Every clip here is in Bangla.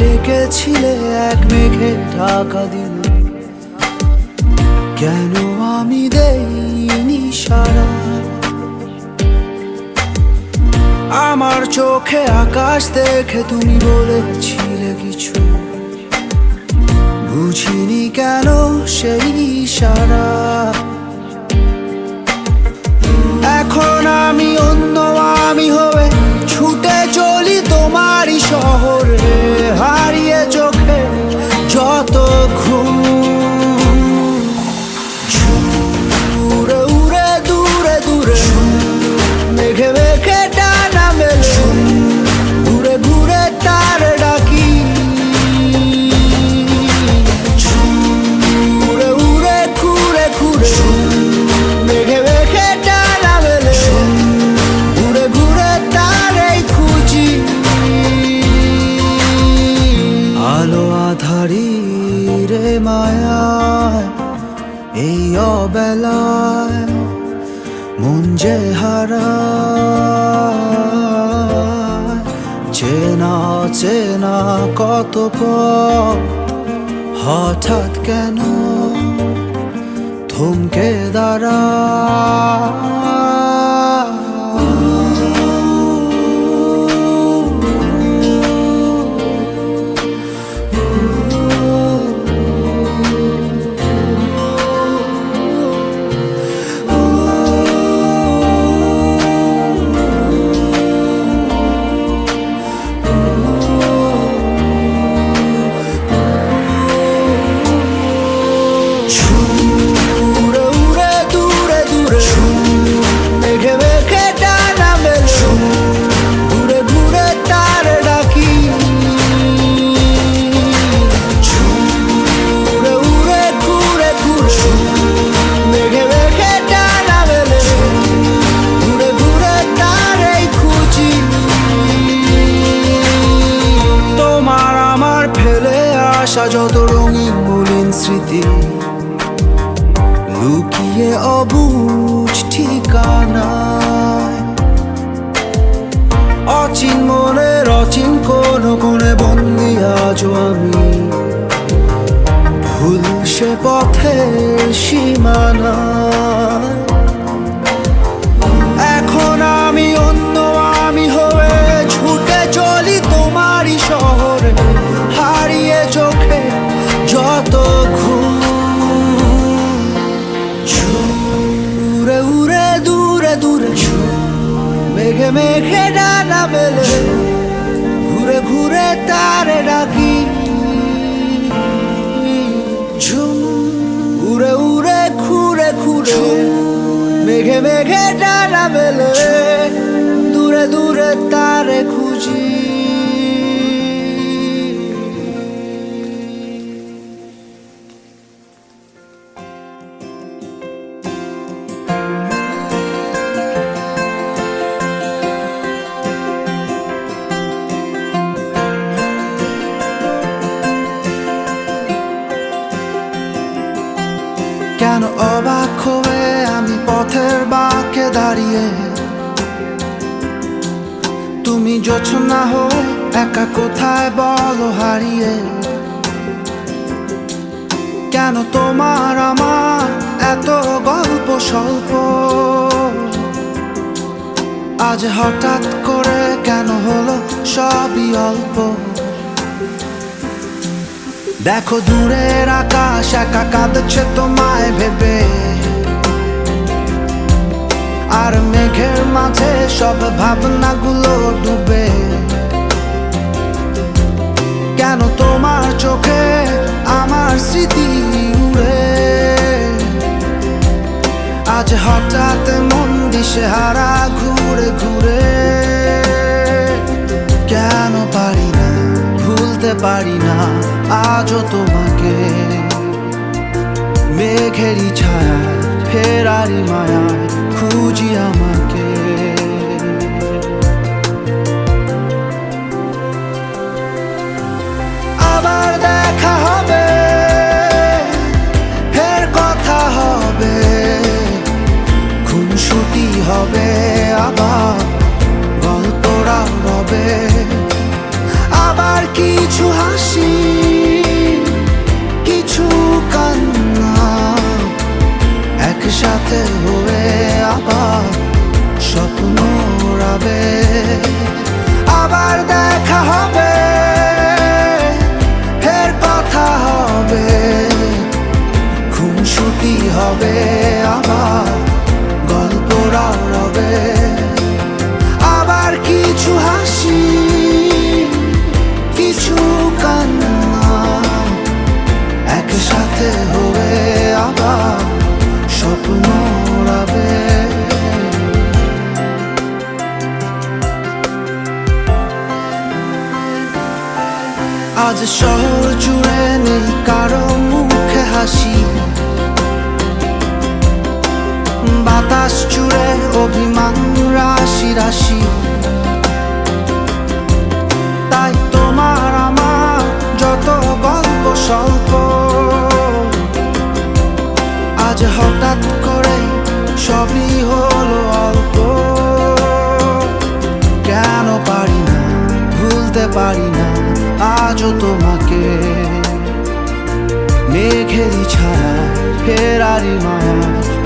ডেকেছিলে এক মেঘে ঢাকা দিলে, কেন আমি দেইনি সাড়া? আমার চোখে আকাশ দেখে তুমি বলেছিলে কিছু, বুঝিনি কেন সেই ইশারা। এখন আমি অন্য আমি হয়ে ছুটে চলি তোমারই শহরে, হারিয়ে চোখে যত ঘুম। উড়ে উড়ে দূরে দূরে মেঘে মেঘে টানা মেলে, ঘুরে ঘুরে তার ডাকি। উড়ে উড়ে ঘুরে ঘুরে মেঘে মেঘে টানা মেলে, ঘুরে ঘুরে তারই খুঁজি। আলো আধারি রে মায়ায় এই অবেলায় মন যে হারায়, চেনা চেনা কত পথ হঠাৎ কেন থমকে দাঁড়ায়। যত রঙিন মলিন স্মৃতি লুকিয়ে অবুঝ ঠিকানায়, অচিন মনের অচিন কোন কোণে বন্দি আজও আমি, ভুল সে পথের সীমানায়। এখন আমি অন্য আমি হয়ে ছুটে চলি তোমারই শহরে, হারিয়ে চোখে যত ঘুম। উড়ে উড়ে দূরে দূরে মেঘে মেঘে ডানা মেলে, ঘুরে ঘুরে তারে ডাকি। উড়ে উড়ে ঘুরে ঘুরে মেঘে মেঘে ডানা মেলে, দূরে দূরে তারে খুঁজি। কেন অবাক হয়ে আমি পথের বাঁকে দাঁড়িয়ে, তুমি জোছনা হয়ে একা কোথায় বলো হারিয়ে? কেন তোমার আমার এত গল্প স্বল্প, আজ হঠাৎ করে কেন হলো সবই অল্প? দেখো দূরের আকাশ একা কাঁদছে তোমায় ভেবে, আর মেঘে মাঝে সব ভাবনাগুলো ডুবে। কেন তোমার চোখে আমার স্মৃতি উড়ে? আজ হঠাৎ মন দিশেহারা ঘুরে ঘুরে। কেন পারি না, ভুলতে পারি না আজও তোমাকে। মেঘেরই ছায়ায়, ফেরারি মায়ায় খুঁজি আমাকে। আবার দেখা হবে, ফের কথা হবে, খুনসুটি হবে, আবার গল্পরা রবে। আবার কিছু হাসি, কিছু কান্না, একসাথে হয়ে আবার স্বপ্ন উড়াবে। আবার দেখা হবে, ফের কথা হবে, খুনসুটি হবে, আবার গল্পরা রবে। আবার কিছু হাসি, কিছু কান্না, একসাথে হয়ে আবার স্বপ্ন উড়াবে। আজ শহর জুড়ে নেই কারো মুখে হাসি, বাতাস জুড়ে অভিমান রাশি রাশি। তাই তোমার আমার যত গল্প স্বল্প, আজ হঠাৎ করে সবই হলো অল্প। কেন পারি না, ভুলতে পারি না আজও তোমাকে। মেঘেরই ছায়া, ফেরারি মায়া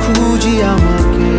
খুঁজি আমাকে।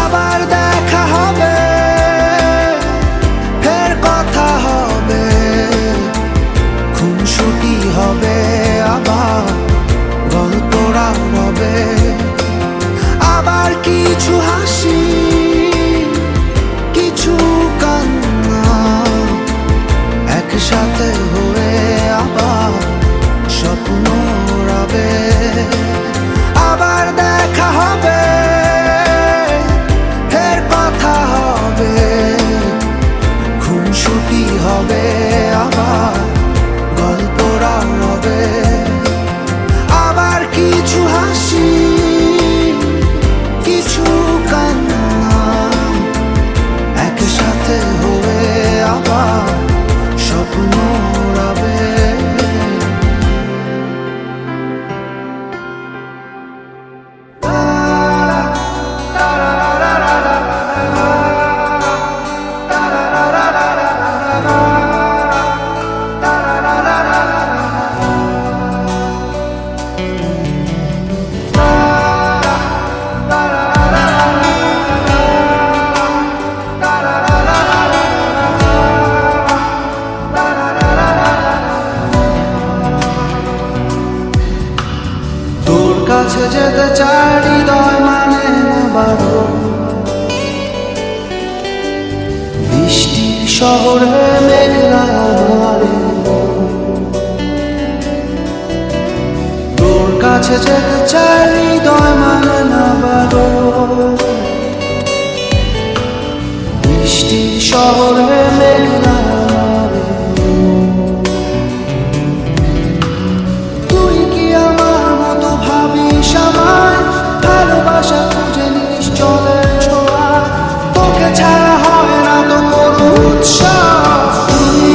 আবার দেখা হবে, ফের কথা হবে, খুনসুটি হবে, আবার গল্পরা রবে। আবার কিছু হাসি, কিছু কান্না, একসাথে হয়ে আবার স্বপ্ন উড়াবে। আবার দেখা হবে, ফের কথা হবে, খুনসুটি হবে, আবার গল্পরা রবে। আবার কিছু হাসি, কিছু কান্না, একসাথে হয়ে আবার স্বপ্ন উড়াবে। তোর কাছে যেতে চাই, হৃদয় মানে না বারো। বৃষ্টির শহরে মেঘলা আধারে, তোর কাছে যেতে চাই, হৃদয় মানে না বারো। বৃষ্টির শহরে মেঘলা আধারে, তুই কি আমার মতো ভাবিস আমায়? ভালোবাসা খুঁজে নিস চলের ছোঁয়া, তোকে ছাড়া হয় না তো কোনো উৎসব। তুই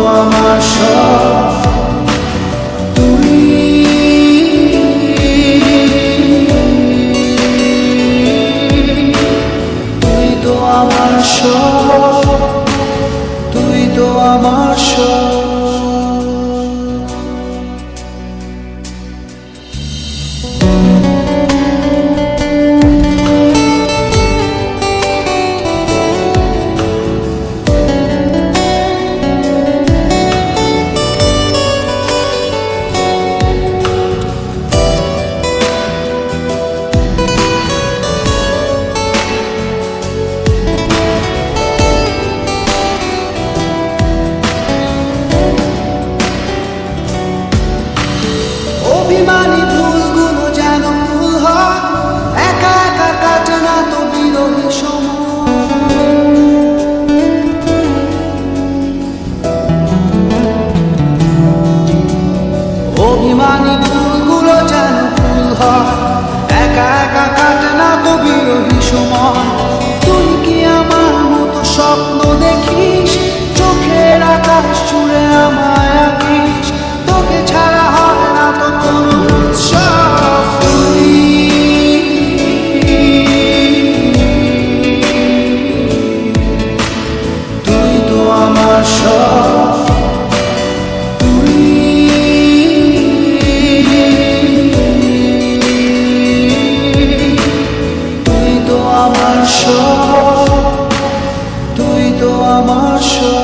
আমার সব, তুই তো আমার সব, তুই তো আমার সব। অভিমানী ভুলগুলো যেন ভুল হয়, একা একা কাটে না তো বিরোহী সময়। অভিমানী ভুলগুলো যেন ভুল হয়, একা একা কাটে না তো বিরোহী সময়। তুই কি আমার মতো স্বপ্ন দেখিস, চোখের আকাশ জুড়ে আমায় আঁকিস, তোকে ছাড়া হয় না তো কোনো উৎসব। তুই তো আমার সব, তুই তো আমার সব, তুই তো আমার সব।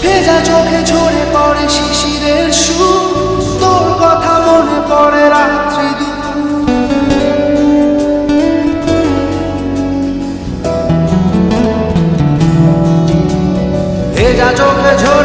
ভেজা চোখে ঝরে পড়ে শিশিরের সুর, তোর কথা মনে পড়ে রাত্রি দুপুর। ভেজা চোখে ঝরে